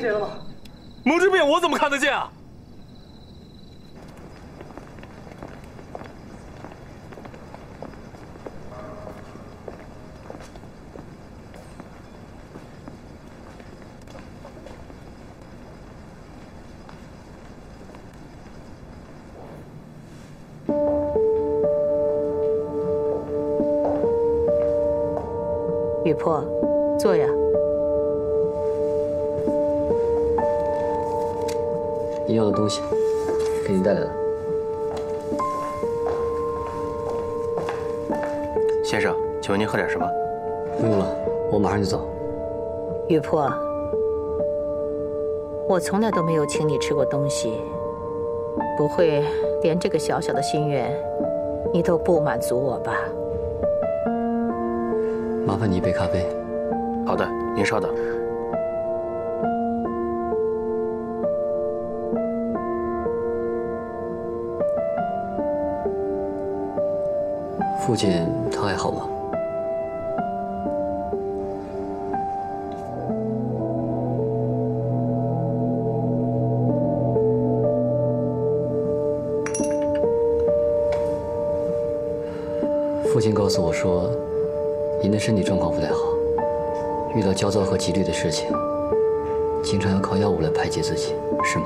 谁了吗？蒙之变我怎么看得见啊？雨破，坐呀。你要的东西，给你带来了。先生，请问您喝点什么？不用了，我马上就走。雨破，我从来都没有请你吃过东西，不会连这个小小的心愿，你都不满足我吧？ 麻烦你一杯咖啡。好的，您稍等。父亲他还好吗？父亲告诉我说。 您的身体状况不太好，遇到焦躁和急虑的事情，经常要靠药物来排解自己，是吗？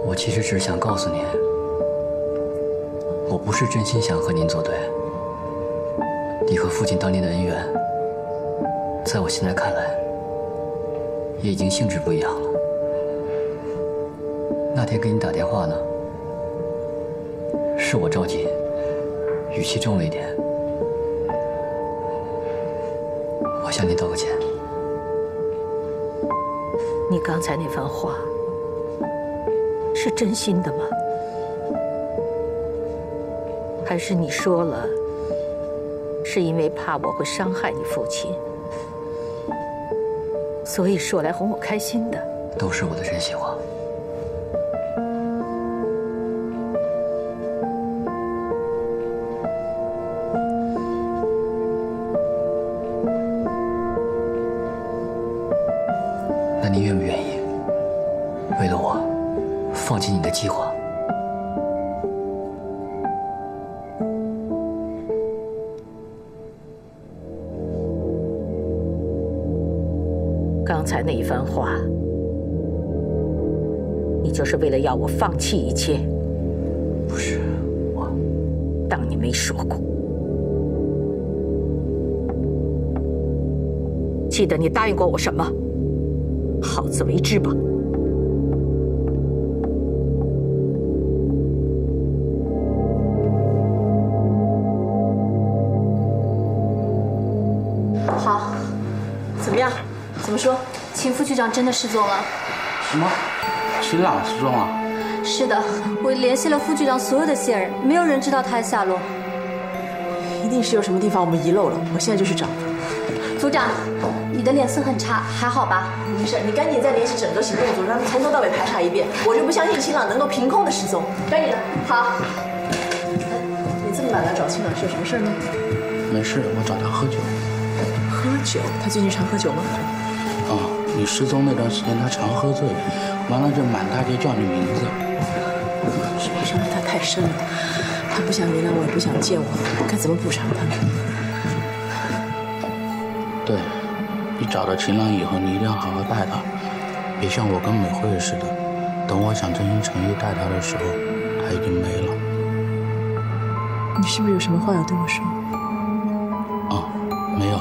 我其实只是想告诉您，我不是真心想和您作对。你和父亲当年的恩怨，在我现在看来，也已经性质不一样了。那天给你打电话呢？ 是我着急，语气重了一点，我向您道个歉。你刚才那番话是真心的吗？还是你说了，是因为怕我会伤害你父亲，所以说来哄我开心的？都是我的真心话。 那你愿不愿意为了我放弃你的计划？刚才那一番话，你就是为了要我放弃一切？不是，我当你没说过。记得你答应过我什么？ 好自为之吧。好，怎么样？怎么说？秦副局长真的失踪了。什么？秦朗失踪了？是的，我联系了副局长所有的线人，没有人知道他的下落。一定是有什么地方我们遗漏了，我现在就去找。组长，你的脸色很差，还好吧？ 没事，你赶紧再联系整个行动组，让他们从头到尾排查一遍。我就不相信秦朗能够凭空的失踪。赶紧的。好。你这么晚来找秦朗是有什么事呢？没事，我找他喝酒。喝酒？他最近常喝酒吗？哦，你失踪那段时间他常喝醉，完了就满大街叫你名字。是我伤害他太深了，他不想原谅我，也不想见我，该怎么补偿他呢？ 对，你找到秦朗以后，你一定要好好带他，别像我跟美惠似的，等我想真心诚意待他的时候，他已经没了。你是不是有什么话要对我说？哦，没有，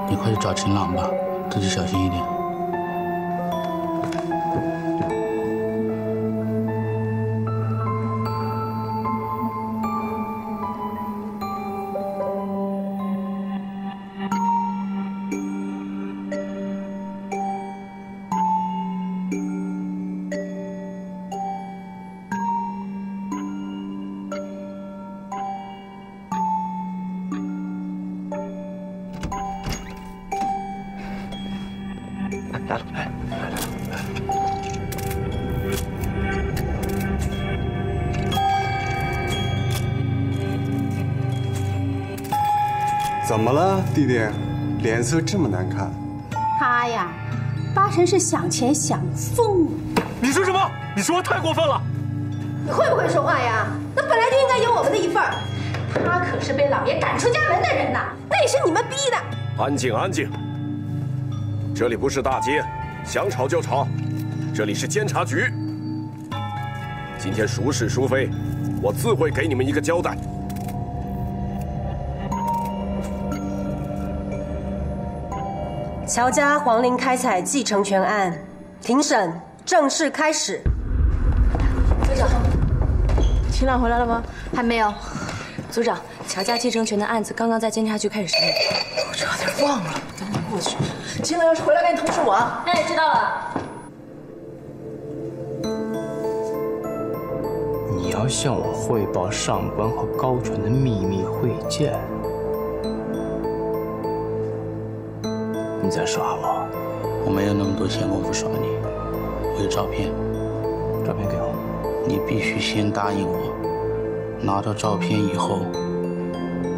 你快去找秦朗吧，自己小心一点。怎么了，弟弟？脸色这么难看？他呀，八成是想钱想疯了。你说什么？你说话太过分了！你会不会说话呀？那本来就应该有我们的一份儿。他可是被老爷赶出家门的人呐，那也是你们逼的。安静，安静！这里不是大街，想吵就吵。这里是监察局。今天孰是孰非，我自会给你们一个交代。乔家皇陵开采继承权案，庭审正式开始。组长，秦朗回来了吗？还没有。组长，乔家继承权的案子刚刚在监察局开始审理，我差点忘了，赶紧过去。秦朗要是回来，赶紧通知我啊！哎，知道了。你要向我汇报上官和高全的秘密会见。你在耍我？我没有那么多闲工夫耍你。我有照片，照片给我。你必须先答应我，拿到照片以后，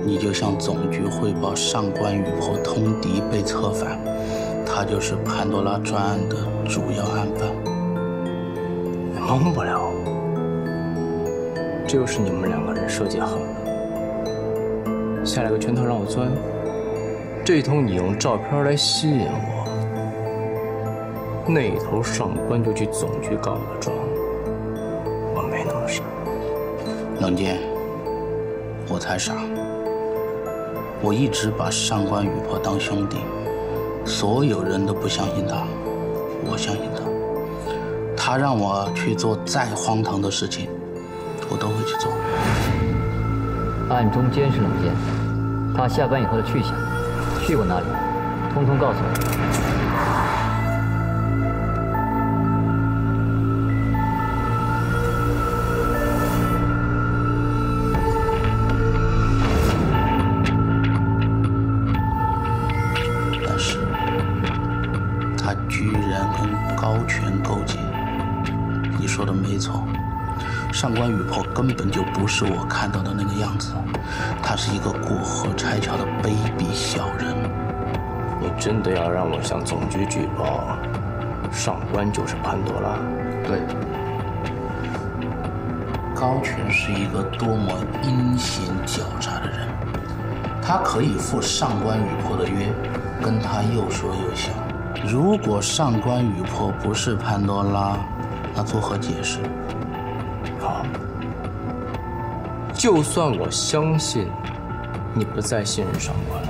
你就向总局汇报上官雨坡通敌被策反，他就是潘多拉专案的主要案犯。蒙不了我，这又是你们两个人设计好的，下来个圈套让我钻。这头你用照片来吸引我，那头上官就去总局告了状。我没那么傻。冷剑，我才傻。我一直把上官雨坡当兄弟，所有人都不相信他，我相信他。他让我去做再荒唐的事情，我都会去做。暗中监视冷剑，他下班以后的去向。去过哪里？通通告诉我。但是，他居然跟高全勾结。你说的没错，上官雨坡根本就不是我看到的那个样子。他是一个过河拆桥的卑鄙小人。你真的要让我向总局举报上官就是潘多拉？对。高全是一个多么阴险狡诈的人，他可以赴上官雨坡的约，跟他又说又笑。如果上官雨坡不是潘多拉，那作何解释？好，就算我相信你不再信任上官了，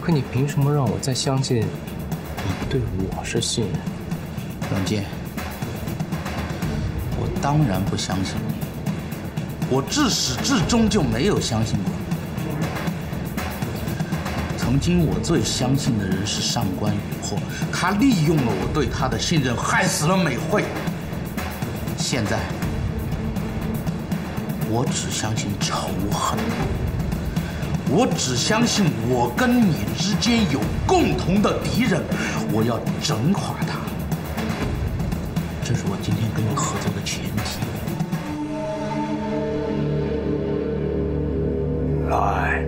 可你凭什么让我再相信你对我是信任？冷剑，我当然不相信你，我自始至终就没有相信过你。曾经我最相信的人是上官雨坡，他利用了我对他的信任，害死了美惠。现在，我只相信仇恨。我只相信我跟你之间有共同的敌人，我要整垮他。这是我今天跟你合作的前提。老艾，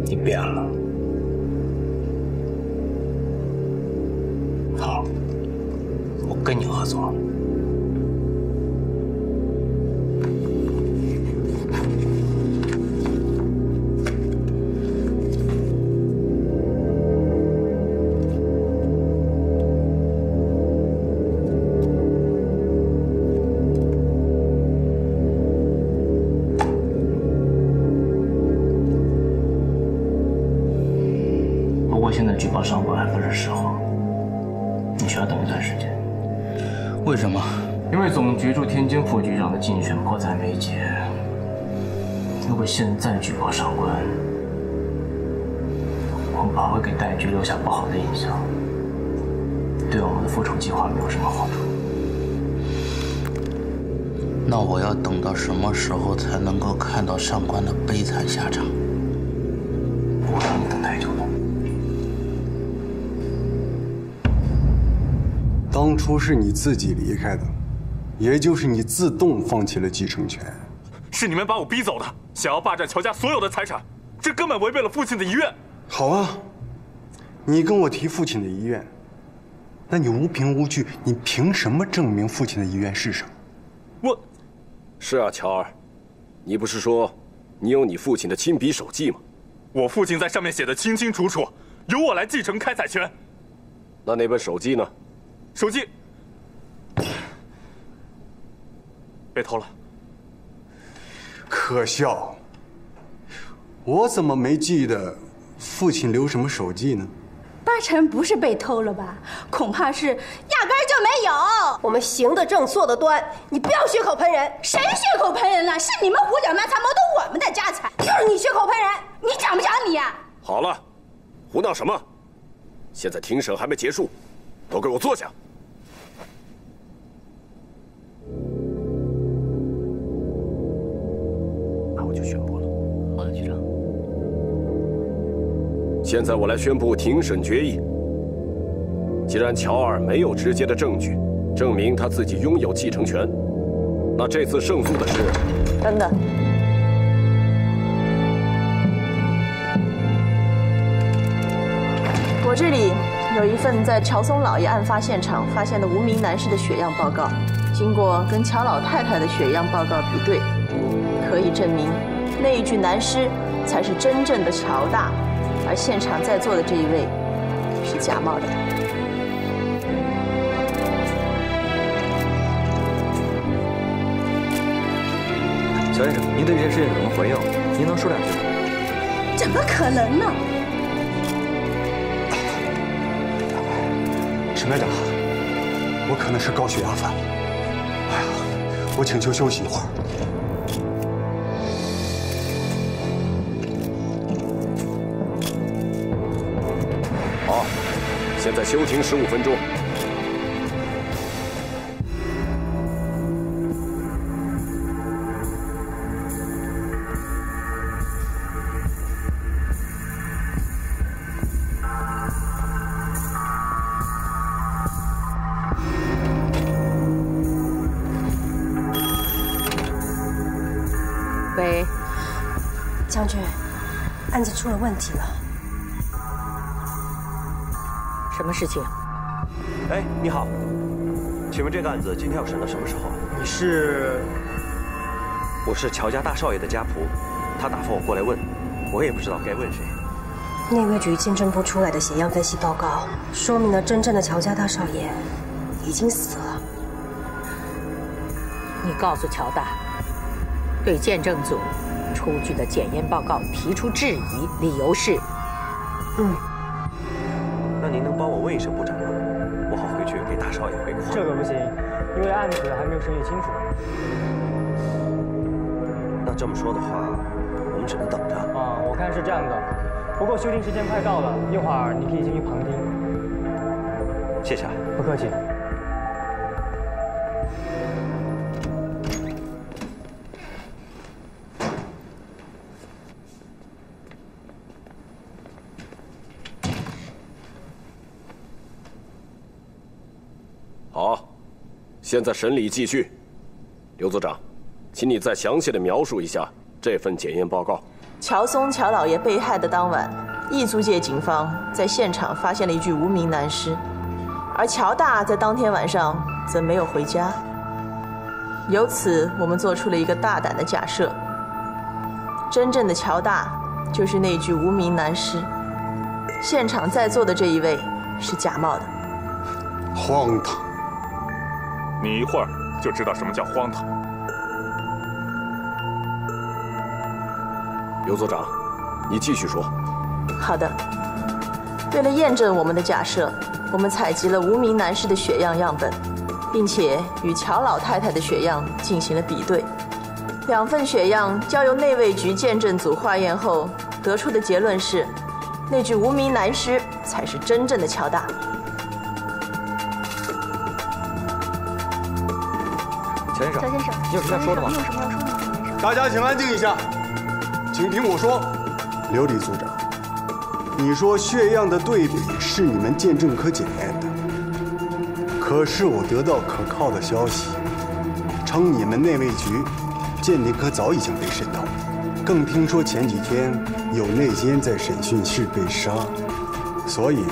你变了。好，我跟你合作。现在举报上官还不是时候，你需要等一段时间。为什么？因为总局驻天津副局长的竞选迫在眉睫。如果现在举报上官，恐怕会给戴局留下不好的印象，对我们的复仇计划没有什么好处。那我要等到什么时候才能够看到上官的悲惨下场？不会让你等太久的。当初是你自己离开的，也就是你自动放弃了继承权。是你们把我逼走的，想要霸占乔家所有的财产，这这根本违背了父亲的遗愿。好啊，你跟我提父亲的遗愿，那你无凭无据，你凭什么证明父亲的遗愿是什么？是啊，乔儿，你不是说你有你父亲的亲笔手记吗？我父亲在上面写的清清楚楚，由我来继承开采权。那本手记呢？手记被偷了。可笑！我怎么没记得父亲留什么手记呢？八成不是被偷了吧？恐怕是压根儿就没有。我们行得正，坐得端，你不要血口喷人。谁血口喷人了？是你们胡搅蛮缠，谋夺我们的家产。就是你血口喷人，你长不长你呀？好了，胡闹什么？现在庭审还没结束，都给我坐下。那我就宣布了。好的，局长。现在我来宣布庭审决议。既然乔尔没有直接的证据证明他自己拥有继承权，那这次胜诉的是……等等，我这里有一份在乔松老爷案发现场发现的无名男士的血样报告，经过跟乔老太太的血样报告比对，可以证明那一具男尸才是真正的乔大，而现场在座的这一位是假冒的。乔先生，您对这件事情有什么回应？您能说两句吗？怎么可能呢？沈排长，我可能是高血压犯了。哎呀，我请求休息一会儿。好，现在休庭15分钟。喂，将军，案子出了问题了。什么事情？哎，你好，请问这个案子今天要审到什么时候？你是？我是乔家大少爷的家仆，他打发我过来问，我也不知道该问谁。内卫局鉴证部出来的血样分析报告，说明了真正的乔家大少爷已经死了。你告诉乔大，对鉴证组出具的检验报告提出质疑，理由是……那您能帮我问一声部长吗？我好回去给大少爷汇报。这个不行，因为案子还没有审理清楚。那这么说的话，我们只能等着。啊，我看是这样的。不过休庭时间快到了，一会儿你可以进去旁听。谢谢啊。不客气。好，现在审理继续。刘组长，请你再详细的描述一下这份检验报告。乔松乔老爷被害的当晚，义租界警方在现场发现了一具无名男尸，而乔大在当天晚上则没有回家。由此，我们做出了一个大胆的假设：真正的乔大就是那具无名男尸，现场在座的这一位是假冒的。荒唐！你一会儿就知道什么叫荒唐。刘组长，你继续说。好的。为了验证我们的假设，我们采集了无名男士的血样样本，并且与乔老太太的血样进行了比对。2份血样交由内卫局鉴证组化验后，得出的结论是，那具无名男尸才是真正的乔大。乔先生，乔先生，你有什么要说的吗？你有什么要说的吗？大家请安静一下，请听我说。刘李组长，你说血样的对比是你们鉴证科检验的，可是我得到可靠的消息，称你们内卫局鉴定科早已经被渗透，更听说前几天有内奸在审讯室被杀，所以，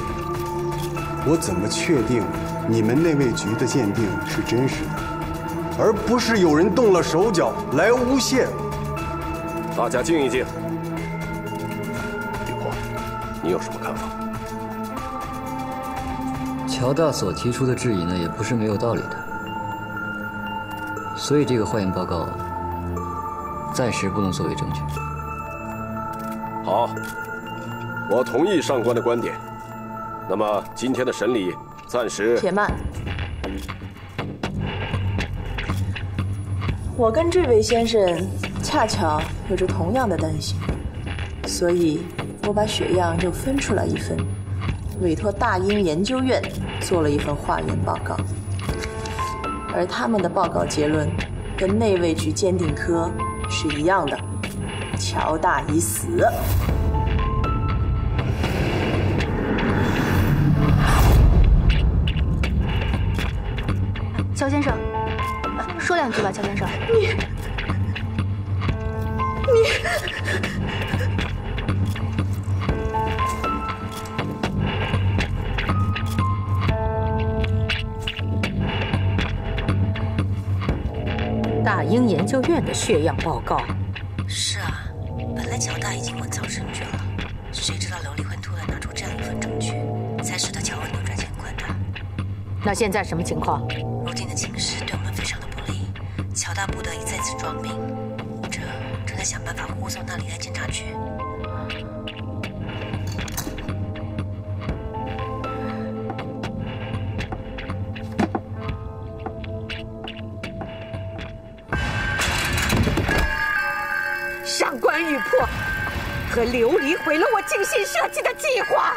我怎么确定你们内卫局的鉴定是真实的，而不是有人动了手脚来诬陷？大家静一静。玉婆，你有什么看法？乔大所提出的质疑呢，也不是没有道理的。所以这个化验报告暂时不能作为证据。好，我同意上官的观点。那么今天的审理暂时……且慢，我跟这位先生恰巧有着同样的担心，所以我把血样又分出来一份，委托大英研究院做了一份化验报告。而他们的报告结论跟内卫局鉴定科是一样的，乔大已死。乔先生，说两句吧，乔先生。大英研究院的血样报告。是啊，本来乔大已经稳操胜券了，谁知道刘立辉突然拿出这样一份证据，才使得乔文扭转乾坤的。那现在什么情况？如今的情势对我们非常的不利，乔大不得已再次装病，正在想办法护送他离开监察局。上官玉珀和琉璃毁了我精心设计的计划。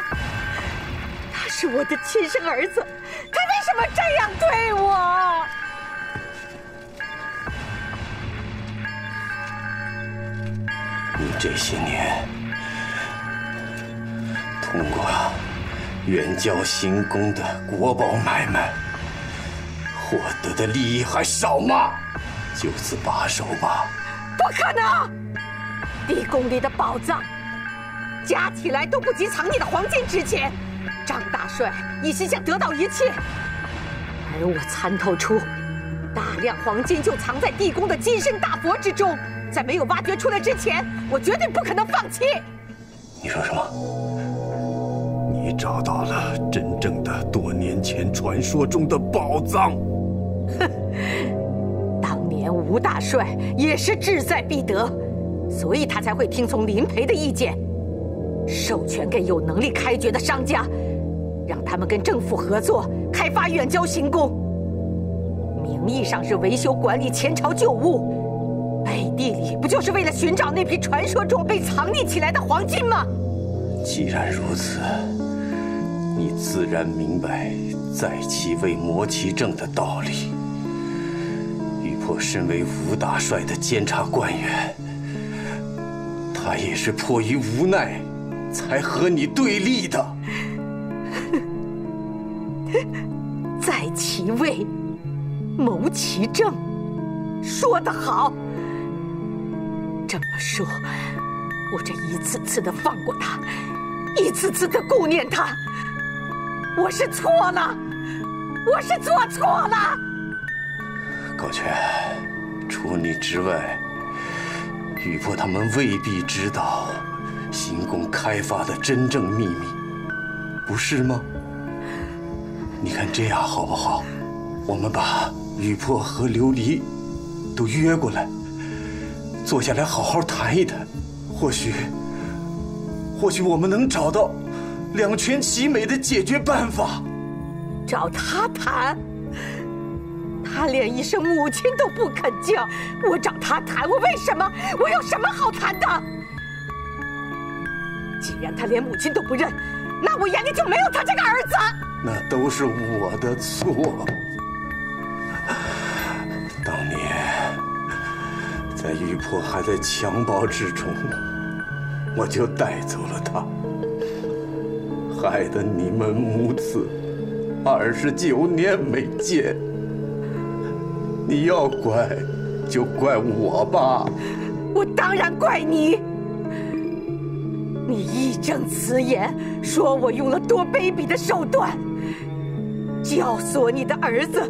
他是我的亲生儿子，他为什么这样对我？你这些年通过远交行宫的国宝买卖获得的利益还少吗？就此罢手吧。不可能！地宫里的宝藏加起来都不及藏匿的黄金值钱。张大帅一心想得到一切，而我参透出大量黄金就藏在地宫的金身大佛之中，在没有挖掘出来之前，我绝对不可能放弃。你说什么？你找到了真正的多年前传说中的宝藏？哼！当年吴大帅也是志在必得，所以他才会听从林培的意见，授权给有能力开掘的商家，让他们跟政府合作开发远郊行宫。名义上是维修管理前朝旧物，背地里不就是为了寻找那批传说中被藏匿起来的黄金吗？既然如此，你自然明白在其位谋其政的道理。玉珀身为吴大帅的监察官员，他也是迫于无奈才和你对立的。在其位谋其政，说得好。这么说，我这一次次的放过他，一次次的顾念他，我是错了，我是做错了。高全，除你之外，玉珀他们未必知道行宫开发的真正秘密，不是吗？你看这样好不好？我们把玉珀和琉璃都约过来，坐下来好好谈一谈，或许我们能找到两全其美的解决办法。找他谈？他连一声母亲都不肯叫，我找他谈，我为什么？我有什么好谈的？既然他连母亲都不认，那我眼里就没有他这个儿子。那都是我的错。当年在玉珀还在襁褓之中，我就带走了他，害得你们母子29年没见。你要怪就怪我吧。我当然怪你。你义正辞严说我用了多卑鄙的手段，教唆你的儿子，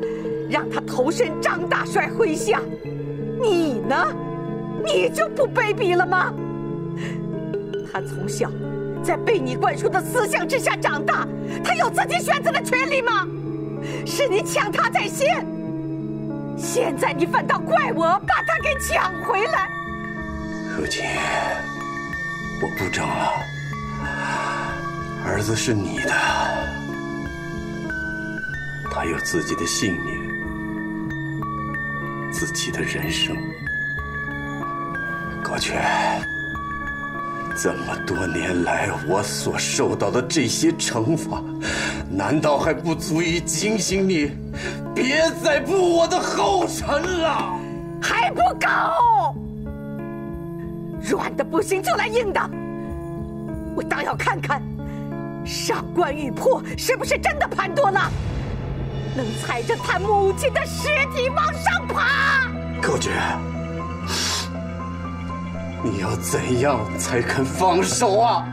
让他投身张大帅麾下。你呢？你就不卑鄙了吗？他从小在被你灌输的思想之下长大，他有自己选择的权利吗？是你抢他在先，现在你反倒怪我把他给抢回来。父亲，我不争了，儿子是你的，他有自己的信念，自己的人生。高全，这么多年来我所受到的这些惩罚，难道还不足以警醒你，别再步我的后尘了？还不够？软的不行就来硬的，我倒要看看上官玉珀是不是真的潘多拉，能踩着他母亲的尸体往上爬。高觉，你要怎样才肯放手啊？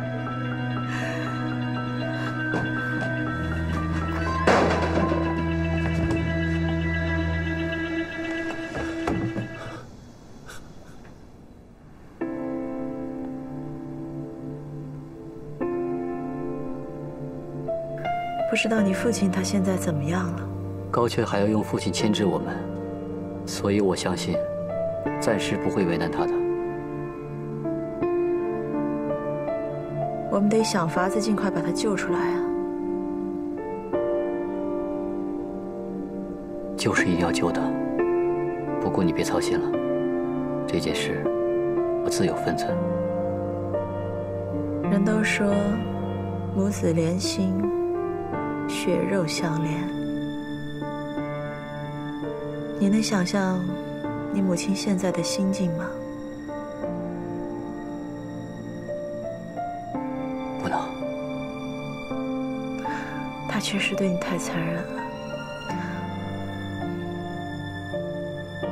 不知道你父亲他现在怎么样了？高缺还要用父亲牵制我们，所以我相信，暂时不会为难他的。我们得想法子尽快把他救出来啊！救是一定要救的，不过你别操心了，这件事我自有分寸。人都说母子连心，血肉相连。你能想象你母亲现在的心境吗？不能。她确实对你太残忍了。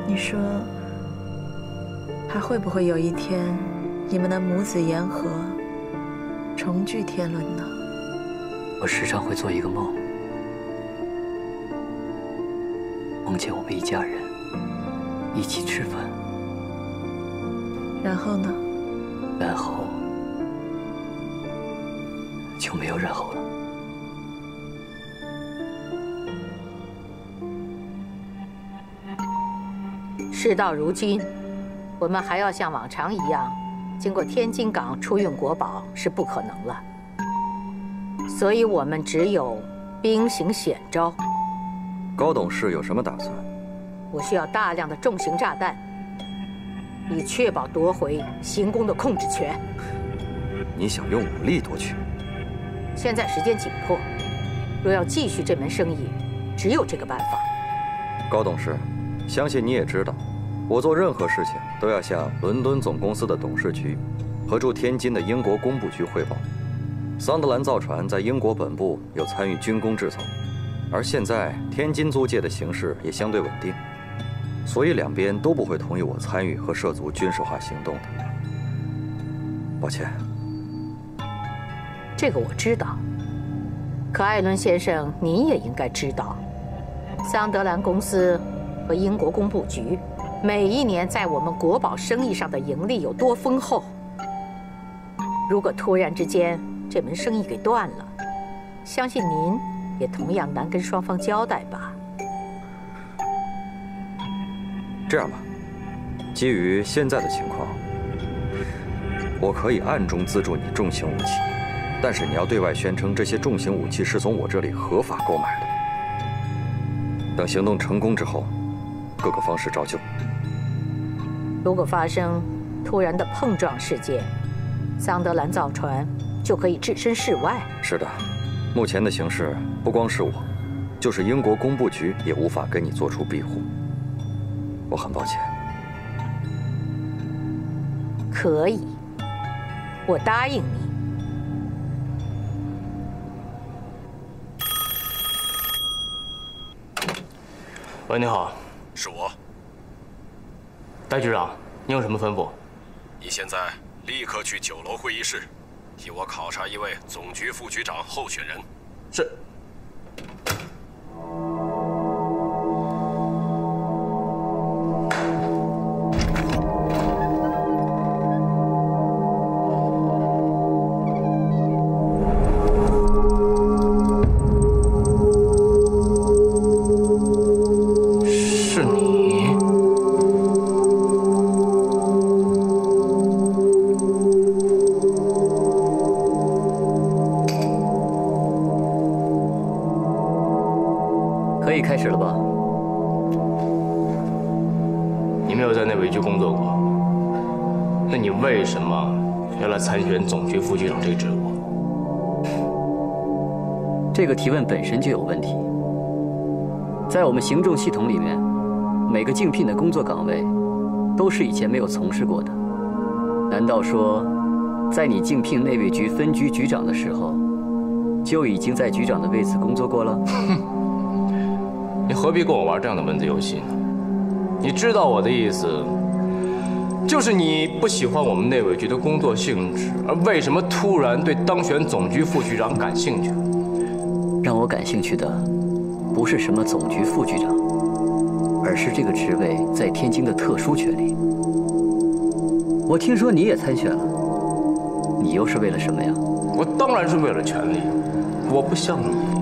你说，还会不会有一天，你们能母子言和，重聚天伦呢？我时常会做一个梦，梦见我们一家人一起吃饭。然后呢？然后就没有然后了。事到如今，我们还要像往常一样，经过天津港出运国宝是不可能了。所以我们只有兵行险招。高董事有什么打算？我需要大量的重型炸弹，以确保夺回行宫的控制权。你想用武力夺取？现在时间紧迫，若要继续这门生意，只有这个办法。高董事，相信你也知道，我做任何事情都要向伦敦总公司的董事局和驻天津的英国工部局汇报。桑德兰造船在英国本部有参与军工制造，而现在天津租界的形势也相对稳定，所以两边都不会同意我参与和涉足军事化行动的。抱歉。这个我知道，可艾伦先生，您也应该知道，桑德兰公司和英国工部局每一年在我们国宝生意上的盈利有多丰厚。如果突然之间这门生意给断了，相信您也同样难跟双方交代吧。这样吧，基于现在的情况，我可以暗中资助你重型武器，但是你要对外宣称这些重型武器是从我这里合法购买的。等行动成功之后，各个方式照旧。如果发生突然的碰撞事件，桑德兰造船就可以置身事外。是的，目前的形势，不光是我，就是英国工部局也无法给你做出庇护。我很抱歉。可以，我答应你。喂，你好。是我。戴局长，你有什么吩咐？你现在立刻去9楼会议室，替我考察一位总局副局长候选人。是。开始了吧？你没有在内委局工作过，那你为什么要来参选总局副局长这个职务？这个提问本身就有问题。在我们行政系统里面，每个竞聘的工作岗位都是以前没有从事过的。难道说，在你竞聘内委局分局局长的时候，就已经在局长的位子工作过了？你何必跟我玩这样的文字游戏呢？你知道我的意思，就是你不喜欢我们内委局的工作性质，而为什么突然对当选总局副局长感兴趣？让我感兴趣的，不是什么总局副局长，而是这个职位在天津的特殊权利。我听说你也参选了，你又是为了什么呀？我当然是为了权利，我不像你。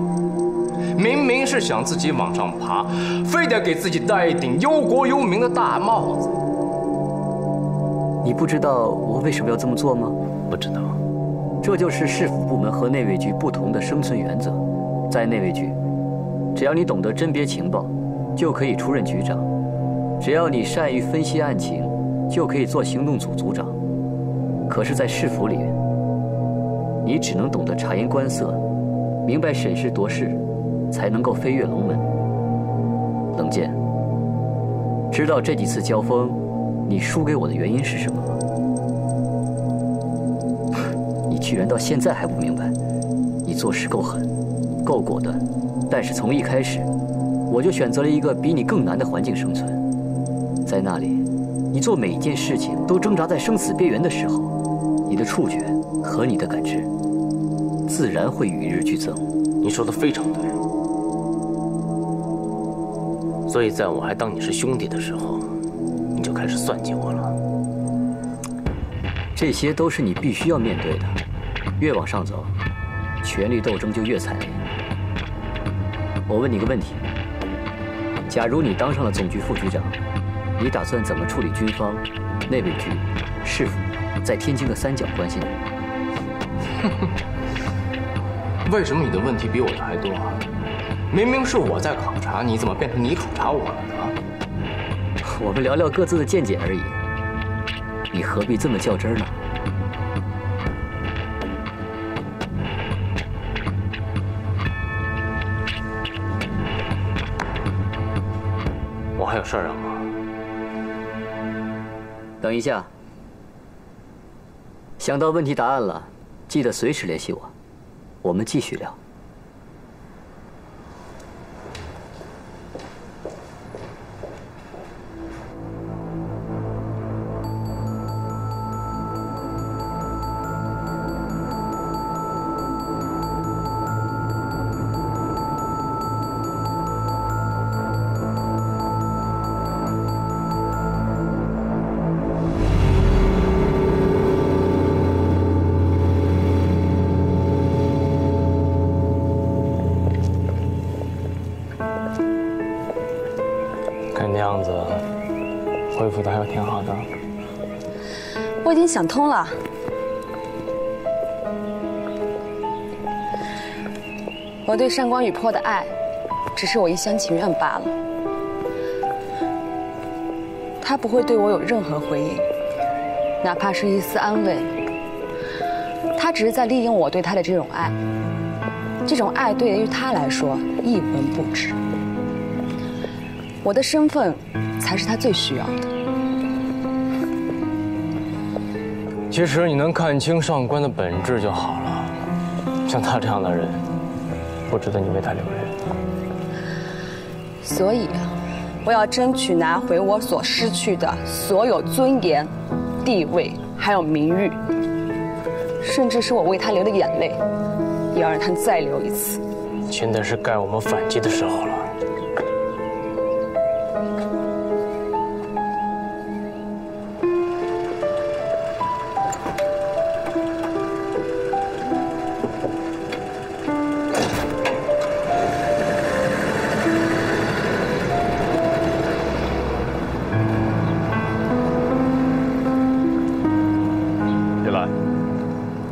明明是想自己往上爬，非得给自己戴一顶忧国忧民的大帽子。你不知道我为什么要这么做吗？不知道。这就是市府部门和内委局不同的生存原则。在内委局，只要你懂得甄别情报，就可以出任局长；只要你善于分析案情，就可以做行动组组长。可是，在市府里面，你只能懂得察言观色，明白审时度势，才能够飞跃龙门。冷剑，知道这几次交锋，你输给我的原因是什么吗？你居然到现在还不明白。你做事够狠，够果断，但是从一开始，我就选择了一个比你更难的环境生存。在那里，你做每一件事情都挣扎在生死边缘的时候，你的触觉和你的感知，自然会与日俱增。你说的非常对。所以在我还当你是兄弟的时候，你就开始算计我了。这些都是你必须要面对的。越往上走，权力斗争就越惨烈。我问你个问题：假如你当上了总局副局长，你打算怎么处理军方、内委局、市府在天津的三角关系呢？为什么你的问题比我的还多啊？明明是我在考察你，怎么变成你考察我了呢？我们聊聊各自的见解而已，你何必这么较真呢？我还有事儿啊。等一下，想到问题答案了，记得随时联系我，我们继续聊。看你样子，恢复的还挺好的。我已经想通了，我对上官雨破的爱，只是我一厢情愿罢了。他不会对我有任何回应，哪怕是一丝安慰。他只是在利用我对他的这种爱，这种爱对于他来说一文不值。我的身份才是他最需要的。其实你能看清上官的本质就好了。像他这样的人，不值得你为他流泪。所以啊，我要争取拿回我所失去的所有尊严、地位，还有名誉，甚至是我为他流的眼泪，也要让他再流一次。现在是该我们反击的时候了。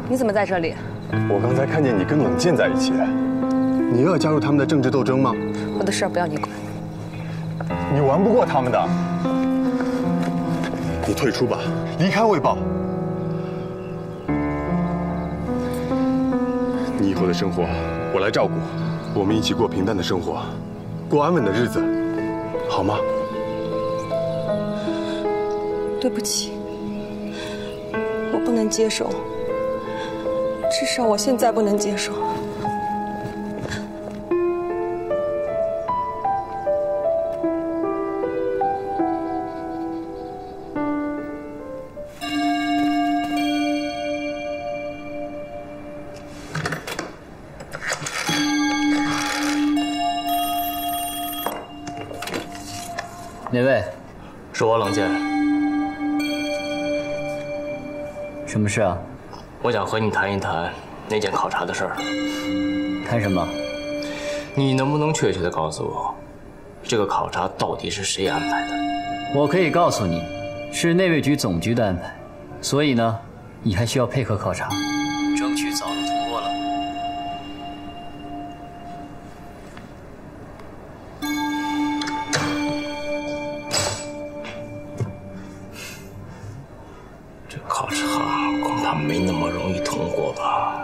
你怎么在这里？我刚才看见你跟冷剑在一起，你又要加入他们的政治斗争吗？我的事儿不要你管。你玩不过他们的，你退出吧，离开卫报。你以后的生活我来照顾，我们一起过平淡的生活，过安稳的日子，好吗？对不起，我不能接受。至少我现在不能接受。哪位？是我，冷剑。什么事啊？我想和你谈一谈那件考察的事儿。谈什么？你能不能确切的告诉我，这个考察到底是谁安排的？我可以告诉你，是内卫局总局的安排。所以呢，你还需要配合考察，争取早日通过了。这考察恐怕没那么容易通过吧？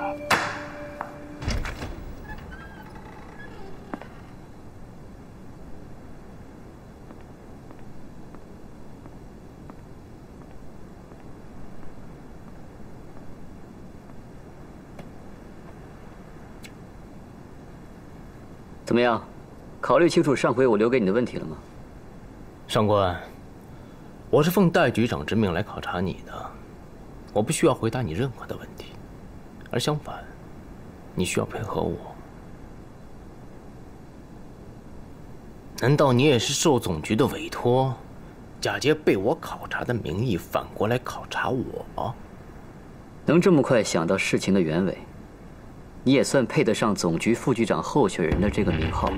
怎么样？考虑清楚上回我留给你的问题了吗？上官，我是奉戴局长之命来考察你的，我不需要回答你任何的问题，而相反，你需要配合我。难道你也是受总局的委托，假借被我考察的名义，反过来考察我？能这么快想到事情的原委，你也算配得上总局副局长候选人的这个名号。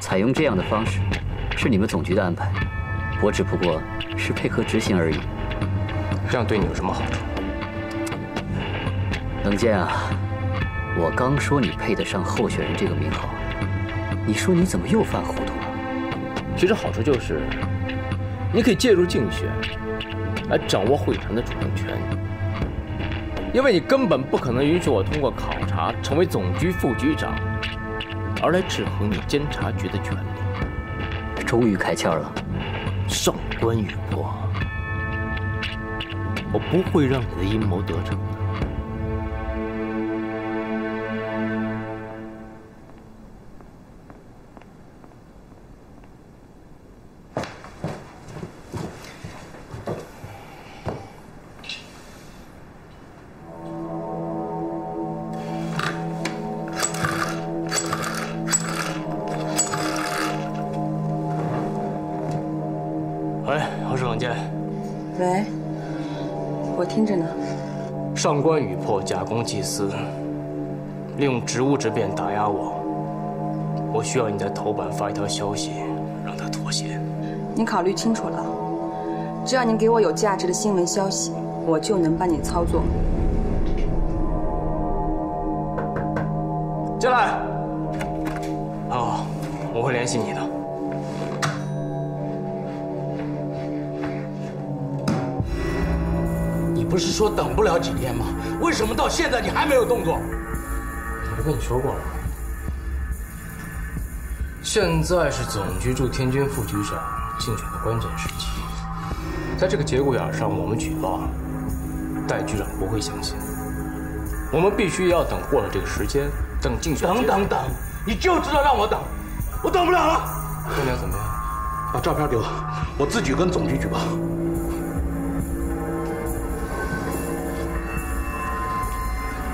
采用这样的方式，是你们总局的安排，我只不过是配合执行而已。这样对你有什么好处？冷剑啊，我刚说你配得上候选人这个名号，你说你怎么又犯糊涂了？其实好处就是，你可以介入竞选，来掌握会谈的主动权。因为你根本不可能允许我通过考察成为总局副局长，而来制衡你监察局的权利。终于开窍了，上官雨波，我不会让你的阴谋得逞的。喂，我听着呢。上官雨破假公济私，利用职务之便打压我。我需要你在头版发一条消息，让他妥协。你考虑清楚了，只要你给我有价值的新闻消息，我就能帮你操作。进来。哦，我会联系你的。不是说等不了几天吗？为什么到现在你还没有动作？我不跟你说过了吗？现在是总局驻天津副局长竞选的关键时期，在这个节骨眼上，我们举报，戴局长不会相信。我们必须要等过了这个时间，等竞选。等，你就知道让我等，我等不了了。那你要怎么样？把照片给我，我自己跟总局举报。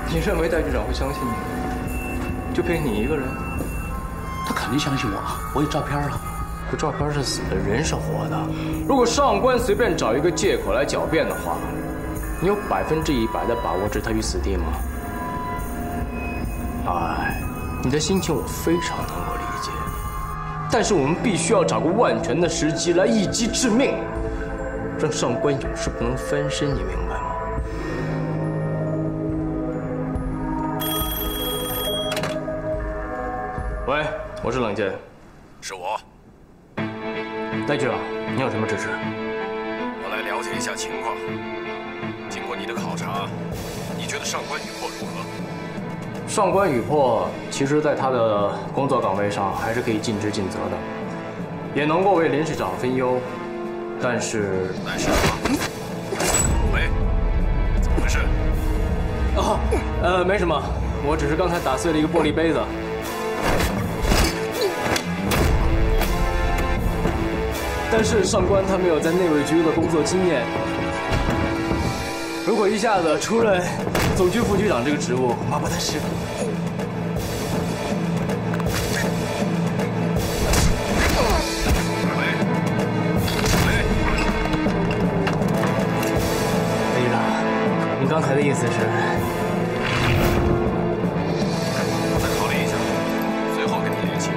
你认为戴局长会相信你？就凭你一个人？他肯定相信我，我有照片啊。这照片是死的，人是活的。如果上官随便找一个借口来狡辩的话，你有100%的把握置他于死地吗？哎，你的心情我非常能够理解，但是我们必须要找个万全的时机来一击致命，让上官永世不能翻身，你明白吗？喂，我是冷剑。是我。戴局长，你有什么指示？我来了解一下情况。经过你的考察，你觉得上官雨破如何？上官雨破其实在他的工作岗位上还是可以尽职尽责的，也能够为林市长分忧，但是什么？喂，怎么回事？没什么，我只是刚才打碎了一个玻璃杯子。但是上官他没有在内卫局的工作经验，如果一下子出任总局副局长这个职务，恐怕不太适合。戴局长，您刚才的意思是？我再考虑一下，随后跟你联系。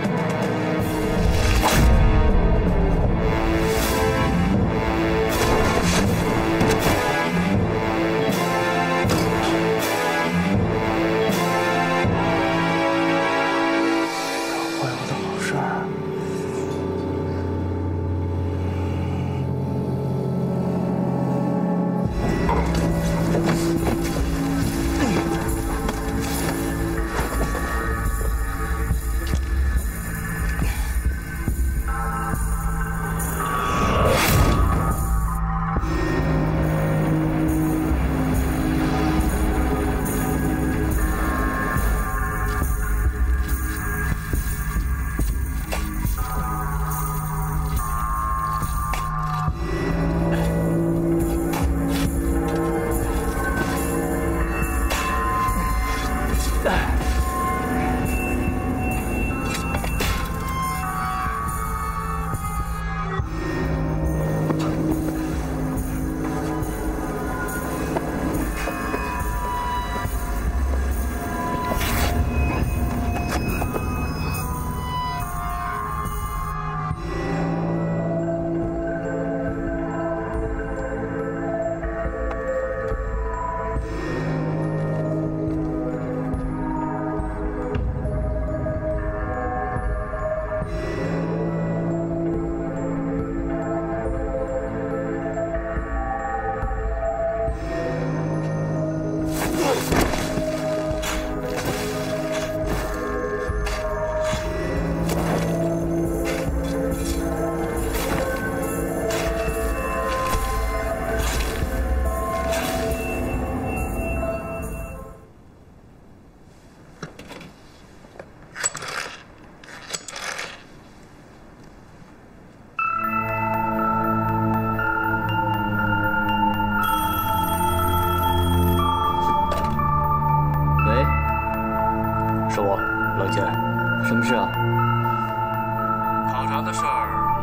是我，冷剑，什么事啊？考察的事儿